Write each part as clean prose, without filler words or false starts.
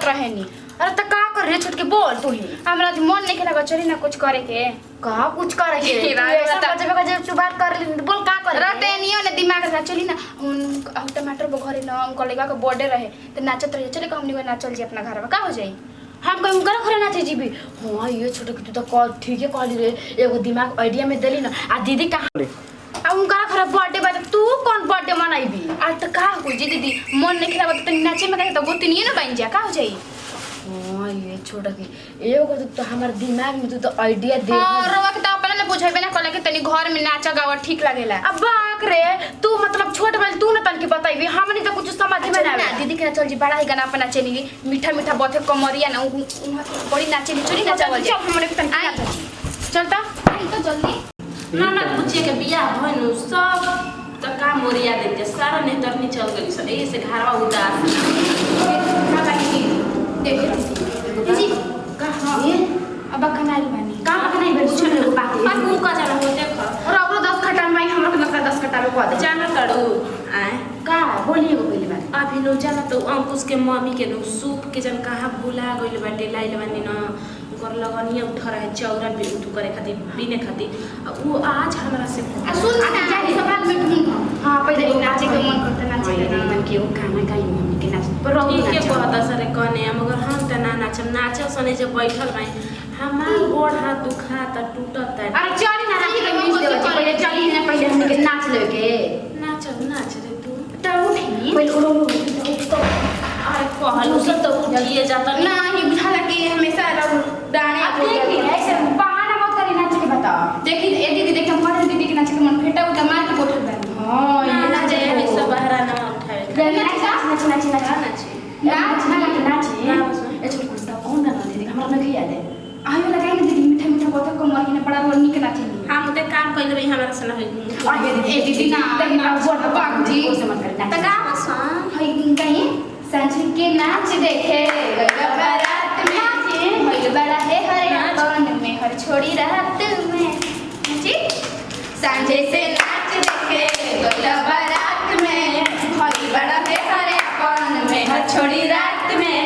रहे नी। अरे त का कर रे छोटके बोल तू ही। हमरा मन नहीं खेला चली ना कुछ करे के। का कुछ करे के ऐसा तू बात कर ली बोल का करे रटेनियो ने दिमाग से चली ना हम टमाटर को घरे ना उनका लगा के बर्थडे रहे तो नाचत रहे चले हमनी को नाचल जी अपना घर में का हो जाई। हम कहीं उनका घरे नाचे जीबी। हां ये छोटे के तू तो ठीक है कहली रे एगो दिमाग आइडिया में देली ना आ दीदी कहां आ उनका घर बर्थडे बा तू कौन बर्थडे मनाईबी आ त का हो जी दीदी मन नहीं खेला तो नाचे में तो गोतनी ना बन जा का हो जाई। हां ये छोटा की एगो तो हमार दिमाग में तू तो आइडिया दे हां रोवा के तो अपने ने बुझाइबे ना कहले कि तनी घर में नाचा गावा ठीक लागेला। अब बाक रे तू मतलब छोट वाली तू न तन की बताईबी हमनी तो कुछ समझ में ना आवे। दीदी के चल जी बड़ा ही गाना अपना चली मीठा मीठा बथे कमरिया ना बड़ी नाचे चोरी नाचा बोल चल हमरे तन चलता आई तो जल्दी ना ना पूछे के बियाह भइनु सब त काम मोरिया दे सारा नेतरनी चल गई सब ए से घरवा उदास का बाकी देखो जी का हां अब कनाई बानी का कनाई बे कुछ नहीं बात पर मुंह का जाना हो देख और अब 10 खटा में हमरा के लगता 10 खटा में को दे जाना तड़ू आए का बोलिए को पहली बार अभी नो जाना तो अंकुश के मम्मी के नो सूप के जन कहां भूला गइल बाटे लाइल बानी न कर लगनिया उठा रहे चौरा पे उठ करे खातिर बिने खातिर वो आज हमरा से सुन ना जानी सवाल में ढूंढ हां पहले नाचे के मन करता नाचे के मन के वो खाना काई मम्मी के नाच पर ठीक के कहता सरे कने मगर हम त ना नाचम नाचे सने जब बैठल रही हमार गोड़ हाथ दुखा त टूटत त अरे चली ना नाचे के म्यूजिक देवे पहले चली ना पहले हम के नाच लेवे के नाच रे तू त उठी पहले उठो अरे कहलू सब तो उठिए जाता ना ही बुझाला कि हमेशा डाणे देखी ऐसे बहाना मत करी नाच के बता देखी ए दीदी देख हम पढ़े दीदी के नाच के मन फेटा उठा मार के बोतल बन हां ये ना जे सब बहरा ना उठावे नाच नाच नाच नाच नाच नाच नाच ए छोड़ कुछ तो कौन ना दीदी हमरा नहीं याद है आयो लगाई ना दीदी मीठा मीठा बोतल को मार के पड़ा रोनी के नाचे हम ते काम कइले भाई हमरा से ना होई ए दीदी ना ना बोल बाग जी से मत कर त का बसा हई कहीं सांझ के नाच देखे गया बारात में हई बड़ा है हरे कौन में हर छोड़ी रात में जी सांझे से नाच देखे गया बारात में हई बड़ा है हरे कौन में हर छोड़ी रात में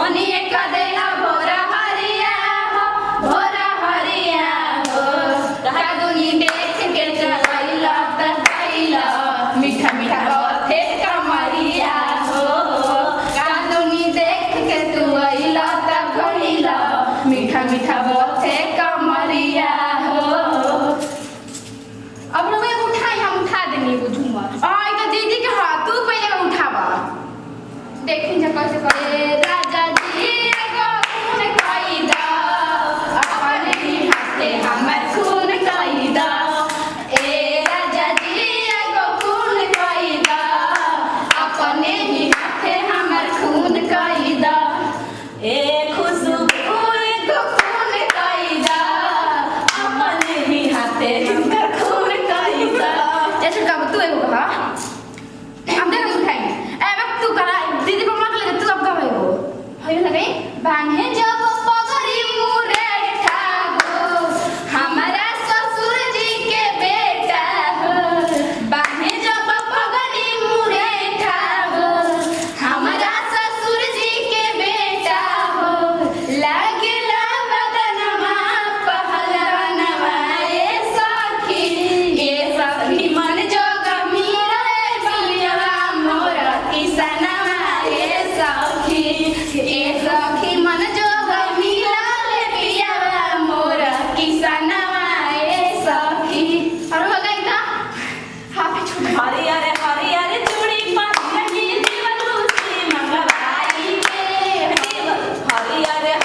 ओनी एक देला भोरा हरिया हो का दुनी देख के चलाइला तकाइला मीठा मीठा बात है कमरिया हो का दुनी देख के तू आइला तकाइला मीठा मीठा बात है कमरिया हो। अब लोग एक उठाई हम उठा देंगे वो झूमर आई तो दीदी के हाथ तू पहले उठावा देखी जा कैसे करे राजा जी को खून कायदा अपने ही हाथे हमर खून कायदा ए राजा जी को खून कायदा अपने ही हाथे हमर खून कायदा ए खुशबू को खून कायदा अपने ही हाथे हमर खून कायदा ऐसे कब तू एगो कहा हम देख उठाई ए वक्त तू करा दीदी को मत लगे तू अब कब एगो हयो लगे बांधे जब पगड़ी मुरे ठागो हमारा ससुर जी के बेटा हो बांधे जब पगड़ी मुरे ठागो हमारा ससुर जी के बेटा हो लागला बदनमा पहलवनवा ए सखी मन जोग मिले बलिया मोरा किसनवा ए सखी मन जोग मिले पियावा मोरा किसनवा ए सखी और हो गई ना हाफी छूट हरियर चूड़ी पानी दीवालू से मंगवाई के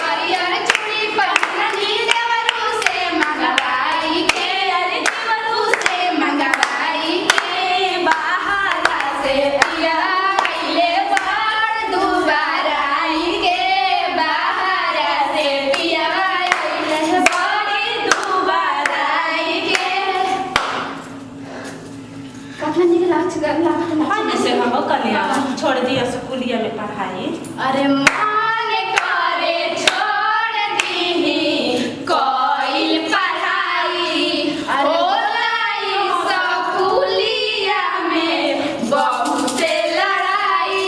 हरियर चूड़ी पहननी देवरू से मंगवाई के अरे दीवालू से मंगवाई के बाहर से पिया आइले बार दोबारा आई के बाहर से पिया आइले बड़ी दोबारा आई के कतना निकला पढ़ने से हम कन्या छोड़ दिया स्कूलिया में पढ़ाई अरे मान करे छोड़ दीही कोइल पढ़ाई ओलाई स्कूलिया में बहुत लड़ाई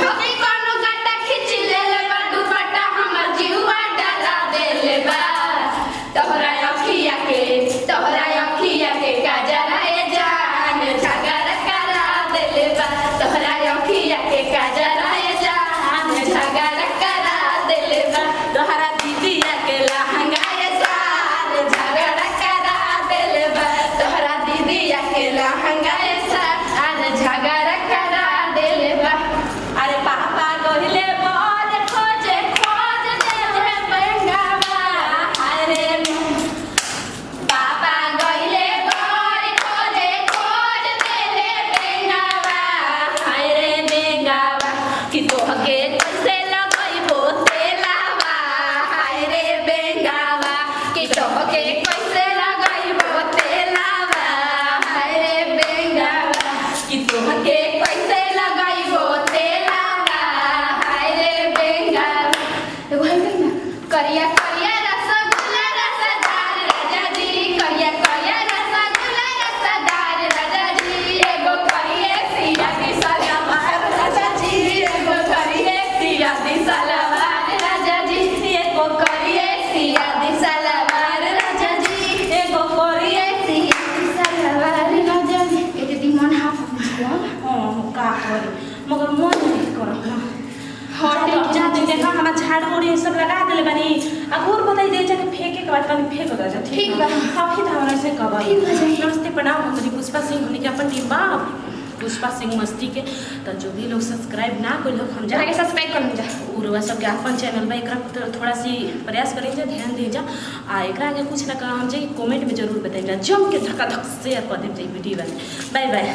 अभी कोनो गट्टा खींच ले करिया करिया रसगुल्ला रसदार राजा जी करिया करिया रसगुल्ला रसदार राजा जी एगो करिए सिया दी सलवार राजा जी एगो करिए सिया दी सलवार राजा जी एगो करिए सिया दी सलवार राजा जी एगो करिए सिया दी सलवार राजा जी एते दी मन हाफ हां का करे मगर मन नहीं करत ना हटे जाते देखा हम झाड़ू उड़ी सब लगा देले बानी आ घूर बताई दे जाके फेंके के बाद पानी फेंक दे जा ठीक बा काफी धावना से कब ठीक बा जाई नमस्ते प्रणाम हम तरी पुष्पा सिंह हमनी के अपन टीम बा पुष्पा सिंह मस्ती के तो जो भी लोग सब्सक्राइब ना कोई लोग हम जरा के सब्सक्राइब कर जा उरवा सब के अपन चैनल बा एकरा थोड़ा सी प्रयास करें जा ध्यान दे जा आ एकरा आगे कुछ ना कर हम जे कमेंट में जरूर बताई जा जम के धक्का धक शेयर कर दे वीडियो बाय बाय।